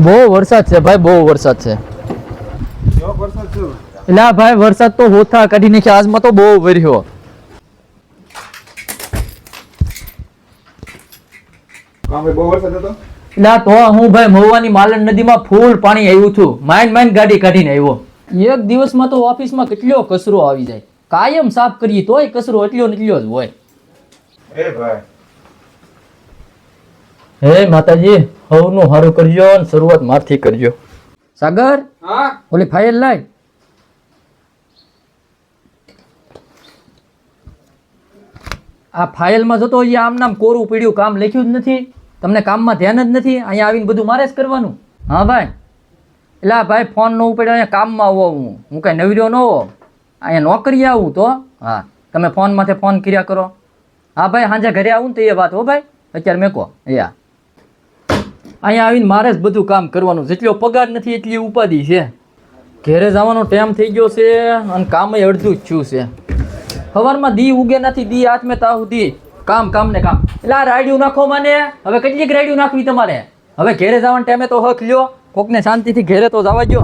બહુ વરસાદ છે ભાઈ, બહુ વરસાદ છે. કેવો વરસાદ છે? એટલે આ ભાઈ વરસાદ તો હોથા કાઢી નાખ્યા આજમાં તો બહુ વર્યો. હા ભાઈ, બહુ વરસાદ હતો. એટલે તો હું ભાઈ મહુવાની માલણ નદીમાં ફૂલ પાણી આવ્યું છું, માંડ ગાડી કાઢીને આવ્યો. એક દિવસમાં તો ઓફિસમાં કેટલો કચરો આવી જાય, કાયમ સાફ કરીએ તોય કચરો એટલો જ હોય. એ ભાઈ, હે માતાજી, હવનું હારું કરજો અને શરૂઆત મારથી કરજો. સાગર, હા ઓલી ફાઇલ લાય. આ ફાઇલમાં જતો એ આમ નામ કોરું પડ્યું, કામ લખ્યું જ નથી. તમને કામમાં ધ્યાન જ નથી. અહીંયા આવીને બધું મારે જ કરવાનું. હા ભાઈ, એટલે આ ભાઈ ફોન ન ઉપાડ્યો, અહીંયા કામમાં આવો હું કાંઈ નવીરો ન હો, અહીંયા નોકરી આવું તો. હા, તમે ફોન માથે ફોન કર્યા કરો. હા ભાઈ, સાંજે ઘરે આવું ને તો એ વાત હો ભાઈ, અત્યારે મેકો યા અહીંયા આવીને મારે જ બધું કામ કરવાનું. જેટલો પગાર નથી એટલી ઉપાધિ છે. ઘરે જવાનો ટાઈમ થઈ ગયો છે અને કામ અડધું જ થયું છે. સવારમાં દી ઉગે નથી, દી હાથમે તાવ દી કામ ને કામ. એટલે આ રાયડ્યું નાખો મને. હવે કેટલીક રાયડ્યું નાખવી તમારે? હવે ઘેરે જવાના ટાઈમે તો હક લ્યો, કોકને શાંતિથી ઘેરે તો જવા દો.